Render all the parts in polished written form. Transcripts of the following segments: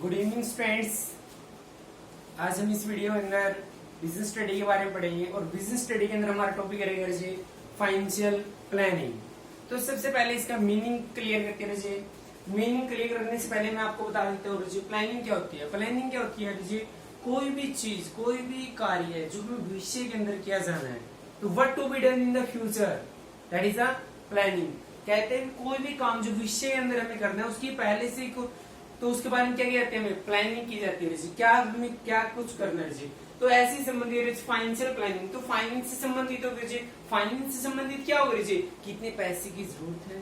Good evening friends. आज हम इस वीडियो के अंदर बिजनेस स्टडी के बारे में पढ़ेंगे और बिजनेस स्टडी के अंदर हमारा टॉपिक रहेगा जी फाइनेंशियल प्लानिंग। तो सबसे पहले इसका मीनिंग क्लियर करके रहिए। मीनिंग क्लियर करने से पहले मैं आपको बता देता हूँ जी प्लानिंग क्या होती है। प्लानिंग क्या होती है जी, कोई भी चीज कोई भी कार्य है जो भी भविष्य के अंदर किया जाना है, तो what to be done in the future, that is a planning. कहते हैं कोई भी काम जो भविष्य के अंदर हमें करना है उसकी पहले से तो उसके बारे में क्या कहते हैं, हमें प्लानिंग की जाती है जी, क्या हमें क्या कुछ करना है जी। तो ऐसी संबंधित है फाइनेंशियल प्लानिंग। तो फाइनेंस से संबंधित होगी जी, फाइनेंस से संबंधित क्या होगा जी, कितने पैसे की जरूरत है,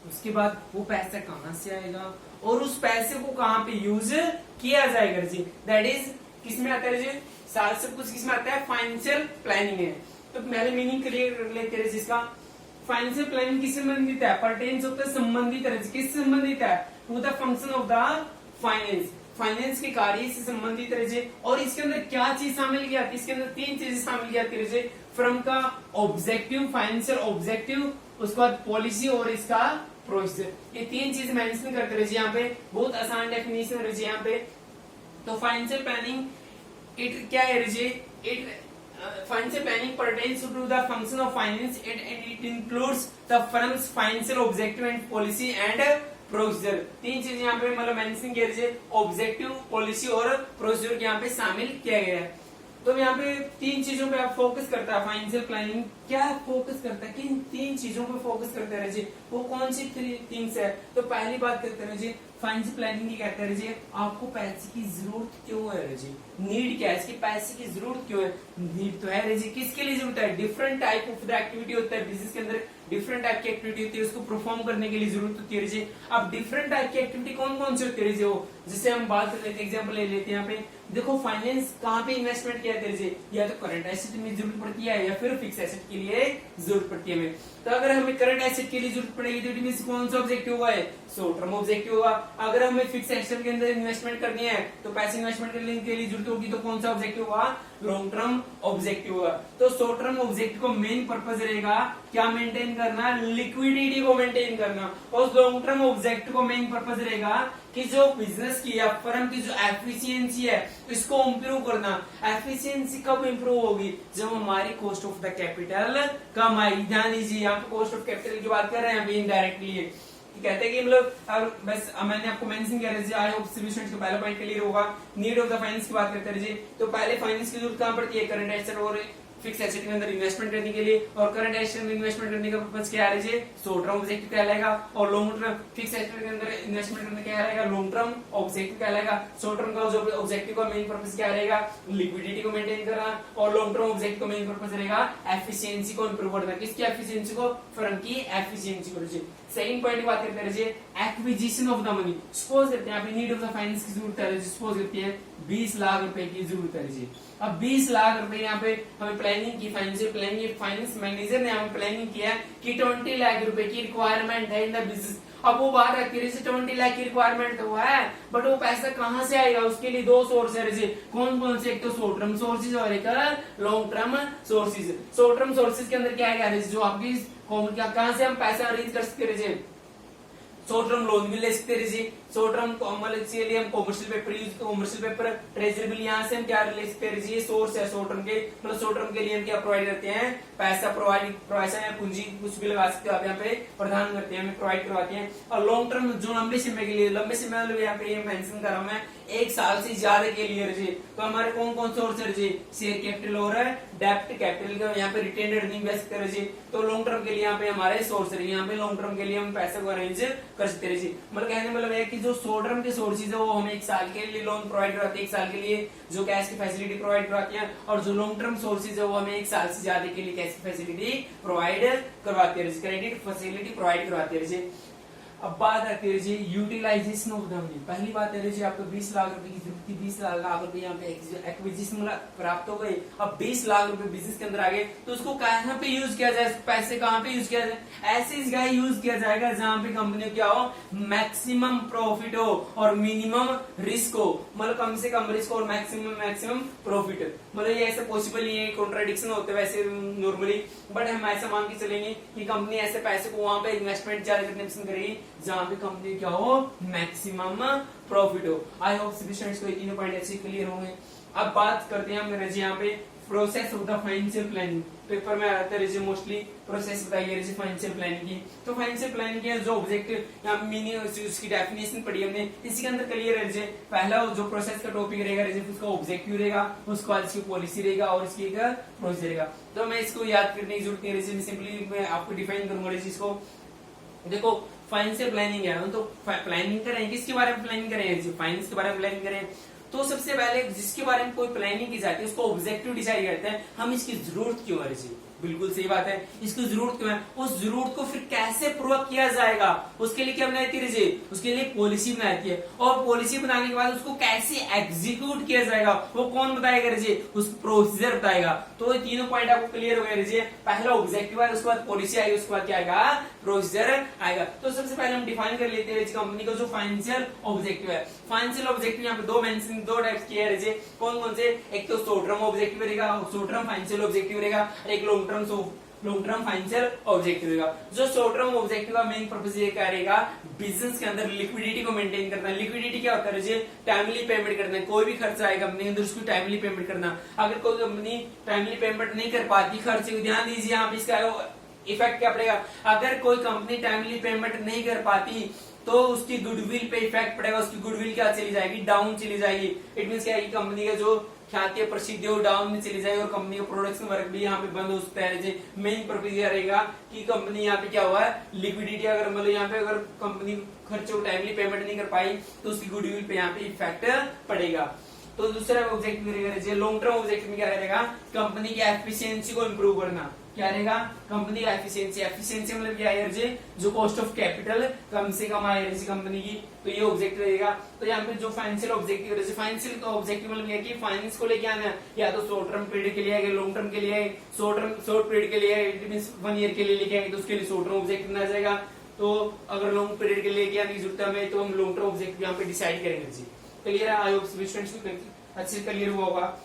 उसके बाद वो पैसा कहाँ से आएगा और उस पैसे को कहाँ पे यूज किया जाएगा जी। दैट इज किसमें आता है जी, साथ सब कुछ किसमें आता है, फाइनेंशियल प्लानिंग है। तो पहले मीनिंग क्लियर कर लेते हैं जिसका। फाइनेंशियल प्लानिंग किससे संबंधित है, पर्टेन्स होता है संबंधित है, किससे संबंधित है, to the function of the finance, finance के कार्य से संबंधित रहे। और इसके अंदर क्या चीज शामिल की आती है, इसके अंदर तीन चीजें शामिल की आती है। फ्रॉम का ऑब्जेक्टिव, फाइनेंशियल ऑब्जेक्टिव, उसके बाद पॉलिसी और इसका प्रोसीजर, ये तीन चीज मेंशन करते रहे यहाँ पे। बहुत आसान डेफिनेशन रहे यहाँ पे। तो फाइनेंशियल प्लानिंग इट क्या है रहे, it financial planning pertains to the function of finance and it includes the firm's financial objective and policy and procedure। तीन चीजें यहाँ पे मतलब मेंशन किया है, ऑब्जेक्टिव, पॉलिसी और प्रोसीजर यहाँ पे शामिल किया गया है। तो यहाँ पे तीन चीजों पे आप फोकस करता है फाइनेंशियल प्लानिंग। क्या फोकस करता है, किन तीन चीजों पे फोकस करते रहे जी, वो कौन सी थिंग्स है। तो पहली बात करते रहे जी, फाइनेंशियल प्लानिंग की कहते हैं जी आपको पैसे की जरूरत क्यों है जी, नीड क्या है, इसकी पैसे की जरूरत क्यों है। नीड तो है जी, किसके लिए जरूरत है, different type of the activity होता है बिजनेस के अंदर, डिफरेंट टाइप की एक्टिविटी होती है, उसको परफॉर्म करने के लिए जरूरत होती है जी। अब डिफरेंट टाइप की एक्टिविटी कौन कौन सी होती है जी, वो जिससे हम बात कर लेते हैं, एग्जाम्पल ले लेते हैं यहाँ पे। देखो फाइनेंस कहाँ पे इन्वेस्टमेंट किया जाता है, या तो करंट एसेट में जरूरत पड़ती है या फिर फिक्स एसेट के लिए जरूरत पड़ती है हमें। तो अगर हमें करंट एसेट के लिए जरूरत पड़ेगी तो इट मींस कौन सा ऑब्जेक्टिव होगा, शॉर्ट टर्म ऑब्जेक्टिव होगा। अगर हमें फिक्स एसेट के अंदर इन्वेस्टमेंट करनी है तो पैसे इन्वेस्टमेंट करने के लिए जरूरत होगी तो कौन सा ऑब्जेक्टिव होगा, लॉन्ग टर्म ऑब्जेक्टिव होगा। तो शॉर्ट टर्म ऑब्जेक्टिव को मेन पर्पज रहेगा क्या मेंटेन करना, लिक्विडिटी को मेंटेन करना। और लॉन्ग टर्म ऑब्जेक्टिव को मेन पर्पज रहेगा कि जो बिजनेस की या फर्म की जो एफिशिएंसी है इसको इम्प्रूव करना। एफिशिएंसी कब इम्प्रूव होगी, जब हमारी कॉस्ट ऑफ द कैपिटल कम आएगी। ध्यान दीजिए यहाँ पे कॉस्ट ऑफ कैपिटल की बात कर रहे हैं इनडायरेक्टली। कहते हैं कि मतलब बस मैंने आपको मेंशन किया रही, आई होप सभी स्टूडेंट्स को पहला पॉइंट क्लियर होगा। नीड ऑफ द फाइनेंस की बात करते रहिए। तो पहले फाइनेंस की जरूरत कहाँ पड़ती है, करंट एसेट और फिक्स एसेट के अंदर इन्वेस्टमेंट करने के लिए। और करंट एसेट में इन्वेस्टमेंट करने का पर्पस क्या है, शॉर्ट टर्म ऑब्जेक्टिव कहलाएगा। और लॉन्ग टर्म फिक्स एसेट के अंदर इन्वेस्टमेंट करने क्या रहेगा, लॉन्ग टर्म ऑब्जेक्टिव कहलाएगा। शॉर्ट टर्म का जो ऑब्जेक्टिव का मेन पर्पस क्या रहेगा, लिक्विडिटी को मेंटेन करना। और लॉन्ग टर्म ऑब्जेक्टिव का मेन पर्पस रहेगा एफिशिएंसी को इंप्रूव करना। किसकी एफिशिएंसी को, फर्म की एफिशिएंसी को। सेकंड पॉइंट की बात करते रहिए, acquisition of the money. Suppose करते हैं यहाँ पे नीड ऑफ द फाइनेंस की जरूरत है, सपोज करते हैं 20 लाख रुपए की जरूरत है जी। अब 20 लाख रुपए यहाँ पे हमें प्लानिंग की, फाइनेंशियल प्लानिंग, फाइनेंस मैनेजर ने हमें प्लानिंग किया कि 20 लाख रुपए की रिक्वायरमेंट है इन द बिजनेस। अब वो बात है 20 लाख की रिक्वायरमेंट तो है, बट वो पैसा कहाँ से आएगा, उसके लिए दो सोर्स है। कौन कौन से, एक तो शॉर्ट टर्म सोर्सेज और एक long term sources. Short term sources के अंदर क्या है, जो आपकी कहाँ से हम पैसा अरेंज कर सकते रहे, शॉर्ट टर्म लोन भी ले सकते रहिए। शॉर्ट टर्म के लिए हम commercial paper use, commercial paper treasury bill यहाँ से हम क्या ले सकते रहिए, सोर्स है शॉर्ट टर्म के। मतलब शॉर्ट टर्म के लिए हम क्या प्रोवाइड करते हैं, पैसा प्रोवाइड, पैसा या पूंजी कुछ भी लगा सकते हो आप यहाँ पे प्रदान करते हैं, हमें प्रोवाइड करवाते हैं। और लॉन्ग टर्म जो लंबे समय के लिए, लंबे समय मतलब यहाँ पे ये मेंशन कर रहा हूँ मैं, एक साल से ज्यादा के लिए रहिए। तो हमारे कौन कौन सोर्स है, शेयर कैपिटल और डेप्ट कैपिटल का यहाँ पे रिटेन अर्निंग बेस कर रहिए। तो लॉन्ग टर्म के लिए यहाँ पे हमारे सोर्स रहिए, यहाँ पे लॉन्ग टर्म के लिए हम पैसे को अरेंज कर सकते रहिए। मतलब कहने मतलब है कि जो शॉर्ट टर्म के सोर्सेज है वो हमें एक साल के लिए लोन प्रोवाइड कराते हैं, एक साल के लिए जो कैश की फैसिलिटी प्रोवाइड कराती है। और जो लॉन्ग टर्म सोर्सेज है वो हमें एक साल से ज्यादा के लिए कैश की फैसिलिटी प्रोवाइड करवाते हैं, क्रेडिट फैसिलिटी प्रोवाइड करवाते हैं। अब बात आती है जी यूटिलाइजेशन ऑफ द मनी। पहली बात है जी आपको 20 लाख रुपए की जरूरत थी, 20 लाख रुपए यहाँ पे एक्विजिशन प्राप्त हो गए। अब 20 लाख रुपए बिजनेस के अंदर आ गए तो उसको कहाँ पे यूज किया जाए, पैसे कहाँ पे यूज किया जाए, ऐसी जगह यूज किया जाएगा जहाँ पे कंपनी क्या हो, मैक्सिमम प्रॉफिट हो और मिनिमम रिस्क हो। मतलब कम से कम रिस्क और मैक्सिमम प्रॉफिट। मतलब ये ऐसे पॉसिबल नहीं है, कॉन्ट्राडिक्शन होते हैं वैसे नॉर्मली, बट हम ऐसा मान के चलेंगे कि कंपनी ऐसे पैसे को वहां पे इन्वेस्टमेंट ज्यादा करने पसंद करेगी जहाँ पे कंपनी क्या हो, मैक्सिमम प्रॉफिट हो। आई होप सभी स्टूडेंट्स को ये तीनों पॉइंट अच्छे क्लियर होंगे। अब बात करते हैं हम यहाँ पे process of the financial planning. Paper में आता है मोस्टली प्रोसेस बताइए फाइनेंशियल प्लानिंग की। तो फाइनेंशियल प्लानिंग की जो ऑब्जेक्टिव या मीनिंग उसकी डेफिनेशन पढ़ी हमने, इसी के अंदर क्लियर है। पहला जो प्रोसेस का टॉपिक रहेगा उसका ऑब्जेक्टिव रहेगा, उसके बाद इसकी पॉलिसी रहेगा और इसकी एक प्रोसेस रहेगा। तो मैं इसको याद करने की जरूरत नहीं है, सिंपली मैं आपको डिफाइन करूंगा इसको। देखो फाइनेंशियल प्लानिंग है तो प्लानिंग करें, किसके बारे में प्लानिंग करें, फाइनेंस के बारे में प्लानिंग करें। तो सबसे पहले जिसके बारे में कोई प्लानिंग की जाती है उसको ऑब्जेक्टिव डिसाइड करते हैं, हम इसकी जरूरत क्यों है। बिल्कुल सही बात है, इसकी जरूरत क्यों है, उस जरूरत को फिर कैसे पूरा किया जाएगा, उसके लिए क्या बनाती है, उसके लिए पॉलिसी बनाती है। और पॉलिसी बनाने के बाद उसको कैसे एग्जीक्यूट किया जाएगा वो कौन बताएगा, उस प्रोसीजर बताएगा। तो ये तीनों पॉइंट आपको क्लियर हो गए। पहला ऑब्जेक्टिव है, उसके बाद पॉलिसी आएगी, उसके बाद क्या आएगा, प्रोसीजर आएगा। तो सबसे पहले हम डिफाइन कर लेते हैं कंपनी का जो फाइनेंशियल ऑब्जेक्टिव है। फाइनेंशियल ऑब्जेक्टिव यहाँ पे दो टाइप किया है। कौन कौन से, एक तो शॉर्ट टर्म ऑब्जेक्टिव रहेगा, शॉर्ट टर्म फाइनेंशियल ऑब्जेक्टिव रहेगा, एक लॉन्ग टर्म फाइनेंशियल ऑब्जेक्टिव रहेगा। जो शॉर्ट टर्म ऑब्जेक्टिव का मेन पर्पस ये करेगा बिजनेस के अंदर लिक्विडिटी को मेंटेन करना। लिक्विडिटी क्या होता है, टाइमली पेमेंट करना। कोई भी खर्चा आएगा कंपनी के अंदर उसको टाइमली पेमेंट करना। अगर कोई कंपनी टाइमली पेमेंट नहीं कर पाती, खर्चे को ध्यान दीजिए यहाँ पे इसका इफेक्ट क्या पड़ेगा। अगर कोई कंपनी टाइमली पेमेंट नहीं कर पाती तो उसकी गुडविल पे इफेक्ट पड़ेगा, उसकी गुडविल क्या चली जाएगी, डाउन चली जाएगी। इट मीन क्या है, कंपनी का जो ख्याति है, प्रसिद्धि हो डाउन में चली जाएगी और कंपनी का प्रोडक्शन वर्क भी यहाँ पे बंद हो सकता है। मेन पर्पज यह रहेगा कि कंपनी यहाँ पे क्या हुआ है, लिक्विडिटी अगर मतलब यहाँ पे अगर कंपनी खर्चों को टाइमली पेमेंट नहीं कर पाई तो उसकी गुडविल पे यहाँ पे इफेक्ट पड़ेगा। तो दूसरा ऑब्जेक्टिव रहेगा लॉन्ग टर्म ऑब्जेक्टिव में क्या रहेगा, कंपनी की एफिशिएंसी को इम्प्रूव करना। क्या रहेगा, कंपनी का एफिशिएंसी। एफिशिएंसी मतलब क्या है, जो कॉस्ट ऑफ कैपिटल कम से कम आए कंपनी की, तो ये ऑब्जेक्टिव रहेगा। तो यहाँ पे जो फाइनेंशियल ऑब्जेक्टिव है, फाइनेंशियल ऑब्जेक्टिव मतलब क्या कि फाइनेंस को लेके आना है, या तो शॉर्ट टर्म पीरियड के लिए आएगा, लॉन्ग टर्म के लिए आएगा, शॉर्ट पीरियड के लिए इट मीन 1 ईयर के लिए लेके आएंगे तो उसके लिए शॉर्ट टर्म ऑब्जेक्टिव आ जाएगा। तो अगर लॉन्ग पीरियड के लिए लेके आने की जरूरत है हमें तो हम लॉन्ग टर्म ऑब्जेक्टिव यहाँ पे डिसाइड करेंगे। क्लियर है, आई होप स्टूडेंट्स अच्छे से क्लियर हुआ होगा।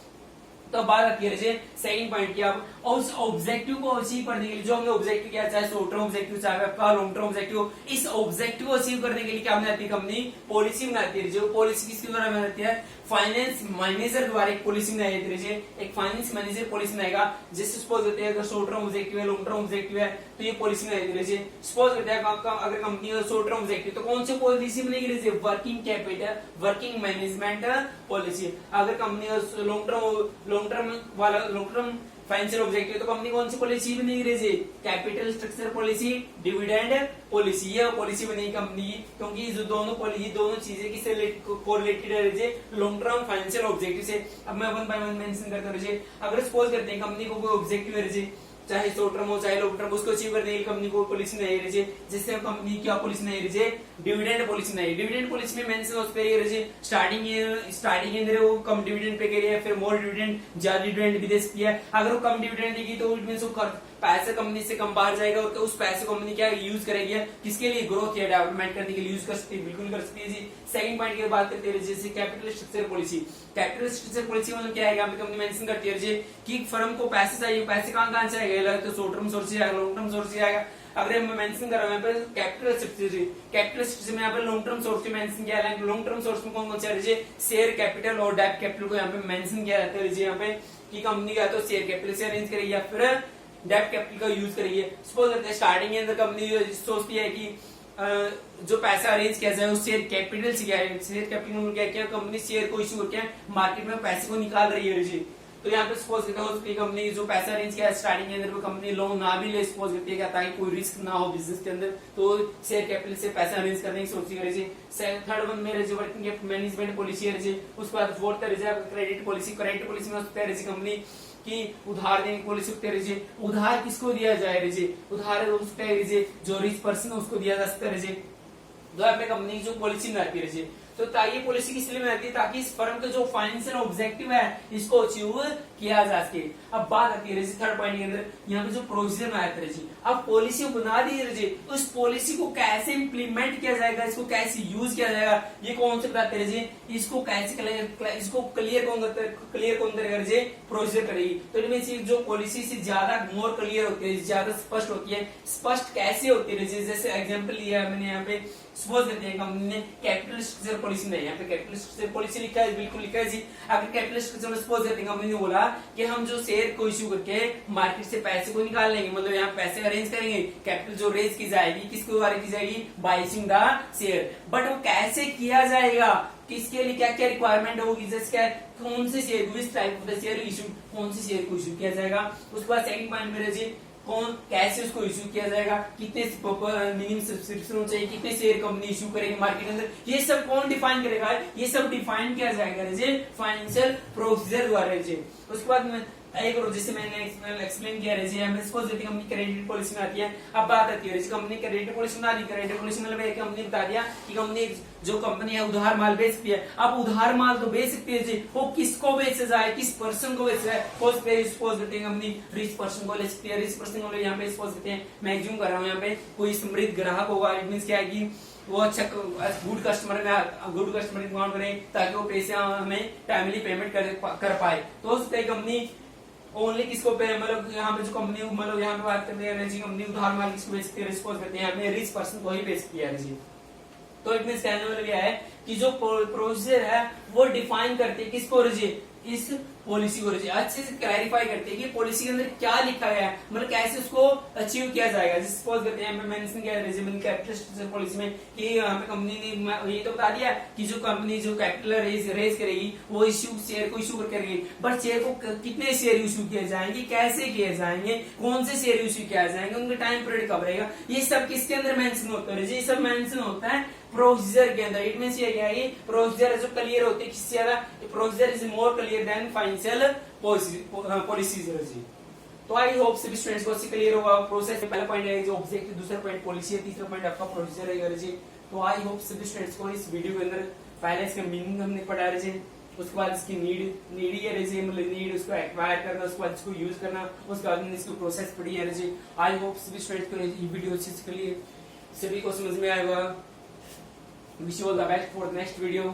तो बात आती है सेकंड पॉइंट की, आप उस ऑब्जेक्टिव को अचीव करने के लिए जो हमने ऑब्जेक्टिव किया, चाहे शॉर्ट टर्म ऑब्जेक्टिव चाहे आपका लॉन्ग टर्म ऑब्जेक्टिव, इस ऑब्जेक्टिव को अचीव करने के लिए क्या बनाती है कंपनी, पॉलिसी बनाती है। जो पॉलिसी किसके द्वारा बनाती है, फाइनेंस मैनेजर द्वारा एक पॉलिसी बनाई जाती है। एक फाइनेंस मैनेजर पॉलिसी बनाएगा। जैसे सपोज करते हैं अगर शॉर्ट टर्म ऑब्जेक्टिव है, लॉन्ग टर्म ऑब्जेक्टिव है तो ये पॉलिसी बनाई जाती है। सपोज करते हैं अगर कंपनी का शॉर्ट टर्म ऑब्जेक्टिव तो कौन सी पॉलिसी बनेगी, working capital working management policy. अगर कंपनी का लॉन्ग टर्म फाइनेंशियल ऑब्जेक्टिव तो कंपनी कौन सी पॉलिसी बनेगी, capital structure policy, dividend policy. ये पॉलिसी बनेगी कंपनी की, क्योंकि जो दोनों चीजें किससे कोरिलेटेड है, लॉन्ग टर्म फाइनेंशियल ऑब्जेक्टिव से। अब मैं 1 बाय 1 मेंशन करता हूँ। अगर सपोज करते हैं कंपनी को कोई ऑब्जेक्टिव है, चाहे शॉर्ट टर्म हो चाहे लॉन्ग टर्म, उसको अचीव करने के लिए कंपनी को पॉलिसी नहीं रही, जिससे कंपनी क्या पॉलिसी नहीं रही, डिविडेंड पॉलिसी नहीं। डिविडेंड पॉलिसी में मेंशन उस पे स्टार्टिंग अंदर वो कम डिविडेंड पे करिए, फिर मोर डिविडेंड ज्यादा डिविडेंड भी दे सकती है। अगर वो कम डिविडेंड देगी तो इट मींस वो पैसे कंपनी से कम बाहर जाएगा और उस पैसे को कंपनी क्या यूज करेगी, किसके लिए, ग्रोथ या डेवलपमेंट करने के लिए यूज कर सकती है, बिल्कुल कर सकती है। सेकंड पॉइंट की बात करते हैं जैसे capital structure policy. Capital structure policy मतलब क्या है, कंपनी मेंशन करती है कि फर्म को पैसे चाहिए, पैसे कहां से आएगा, तो शॉर्ट टर्म सोर्स से आएगा, लॉन्ग टर्म सोर्स से आएगा। अगर मैं मेंशन कर रहा हूं कैपिटल स्ट्रक्चर में यहाँ पे लॉन्ग टर्म सोर्स के मेंशन किया है। लॉन्ग टर्म सोर्स में कौन कौन से शेयर कैपिटल और डेब्ट कैपिटल को यहाँ पे मेंशन किया जाता है। यहाँ पे कि कंपनी का तो शेयर कैपिटल से अरेंज करेगी या फिर डेब्ट कैपिटल का यूज करेगी। सपोज करते हैं स्टार्टिंग के अंदर कंपनी सोचती है कि जो पैसा अरेंज किया जाए उस शेयर कैपिटल से किया है। शेयर कैपिटल क्या कंपनी शेयर को इश्यू करके मार्केट में पैसे को निकाल रही है। तो यहाँ पे सपोज करते हैं कंपनी जो पैसा अरेंज किया है स्टार्टिंग के अंदर वो कंपनी लोन ना भी ले, सपोज करती है ताकि कोई रिस्क ना हो बिजनेस के अंदर, तो शेयर कैपिटल से पैसा अरेंज करने की सोची है। थर्ड वन में वर्किंग मैनेजमेंट पॉलिसी है। उसके बाद फोर्थ है क्रेडिट पॉलिसी। क्रेडिट पॉलिसी में कंपनी की उधार देने की पॉलिसी होती है। उधार किसको दिया जाए, उधार जो रिच पर्सन है उसको दिया जा सकता है। तो यहाँ पे कंपनी जो पॉलिसी बनाती है। तो ये पॉलिसी किस लिए बनाती है, ताकि इस फर्म का जो फाइनेंशियल ऑब्जेक्टिव है इसको अचीव किया जा सके। अब बात आती है थर्ड पॉइंट के अंदर, यहाँ पे जो प्रोसीजर बनाया था जी, अब पॉलिसी बना दी है जी, उस पॉलिसी को कैसे इंप्लीमेंट किया जाएगा, इसको कैसे यूज किया जाएगा, ये कौन से बताते हैं जी, इसको कैसे इसको क्लियर कौन करेगा जी, प्रोसीजर करेगी। तो इट मींस जो पॉलिसी से ज्यादा मोर क्लियर होती है, ज्यादा स्पष्ट होती है। स्पष्ट कैसे होती है जी, जैसे एग्जांपल लिया है मैंने यहाँ पे, सपोज करते हैं कंपनी ने कैपिटल स्ट्रक्चर पॉलिसी नहीं, यहाँ पे कैपिटल स्ट्रक्चर पॉलिसी लिखा है, बिल्कुल लिखा है जी। अगर कैपिटल स्ट्रक्चर में सपोज करते हैं कंपनी ने बोला कि हम जो शेयर को इश्यू करके मार्केट से पैसे को निकाल लेंगे, मतलब यहाँ पैसे अरेंज करेंगे, कैपिटल जो रेज की जाएगी किसके द्वारा की जाएगी, by issuing the share. But वो कैसे किया जाएगा, किसके लिए क्या क्या रिक्वायरमेंट होगी, जैसे क्या कौन से share, which type of the share issue, कौन से शेयर को इशू किया जाएगा। उसके बाद सेकंड पॉइंट मेरे जी, कौन कैसे उसको इशू किया जाएगा, कितने मिनिमम सब्सक्रिप्शन चाहिए, कितने शेयर कंपनी इशू करेगी मार्केट के अंदर, ये सब कौन डिफाइन करेगा, ये सब डिफाइन किया जाएगा जी फाइनेंशियल प्रोसीजर द्वारा जी। उसके बाद में एक और जैसे मैंने एक्सप्लेन किया है, हमें सपोज यदि कंपनी क्रेडिट पॉलिसी में आती है। अब बात आती है कंपनी क्रेडिट पॉलिसी में आ रही, क्रेडिट पॉलिसी मतलब एक कंपनी बता दिया कि कंपनी जो कंपनी है उधार माल बेच सकती है। अब उधार माल तो बेच सकती है जी, वो किसको बेचा जाए, किस पर्सन को बेचा जाए, सपोज करते हैं कंपनी रिच पर्सन को ले सकती है। रिच पर्सन को यहाँ पे सपोज करते हैं, मैं एज्यूम कर रहा हूँ यहाँ पे कोई समृद्ध ग्राहक होगा, इट मींस क्या है कि वो अच्छा गुड कस्टमर काउंट करें ताकि वो पैसे हमें टाइमली पेमेंट कर पाए। तो उस कंपनी ओनली किसको पे, मतलब यहाँ पे जो कंपनी, मतलब यहाँ पे बात करते हैं एनर्जी कंपनी उधार माल किसको बेचती है, रिस्पॉन्स करते हैं हमें रिच पर्सन को ही बेचती है एनर्जी। तो इट मींस कहने वाला यह है कि जो प्रोसीजर है वो डिफाइन करते हैं किसको, इस पॉलिसी को अच्छे से क्लैरिफाई करते हैं कि पॉलिसी के अंदर क्या लिखा गया है, मतलब कैसे उसको अचीव किया जाएगा। जैसे सपोज करते हैं मेंशन किया है कैपिटल स्ट्रक्चर पॉलिसी में कि यहाँ पे कंपनी ने ये तो बता दिया कि जो कंपनी जो कैपिटल रेज करेगी वो शेयर को इशू करेगी, बट शेयर को कितने शेयर इशू किए जाएंगे, कैसे किए जाएंगे, कौन से शेयर इशू किया जाएंगे, उनका टाइम पीरियड कब रहेगा, ये सब किसके अंदर मेंशन होता है, ये सब मेंशन होता है प्रोसीजर के अंदर। इट मींस ये क्या है, प्रोसीजर जो क्लियर होते हैं, किससे ज्यादा procedure is more clear than financial policies जी। तो आई होप सभी स्टूडेंट्स को अच्छे क्लियर होगा प्रोसेस। पहला पॉइंट है जो ऑब्जेक्टिव, दूसरा पॉइंट पॉलिसी है, तीसरा पॉइंट आपका प्रोसीजर है जी। तो आई होप सभी स्टूडेंट्स को इस वीडियो के अंदर पहले इसका मीनिंग हमने पढ़ा रहे, उसके बाद इसकी नीड ही है, मतलब नीड उसको एक्वायर करना, उसके बाद इसको यूज करना, उसके बाद इसकी प्रोसेस पढ़ी है जी। आई होप सभी स्टूडेंट्स को ये वीडियो अच्छे से सभी को समझ में आएगा। Wish you all the best for the next video.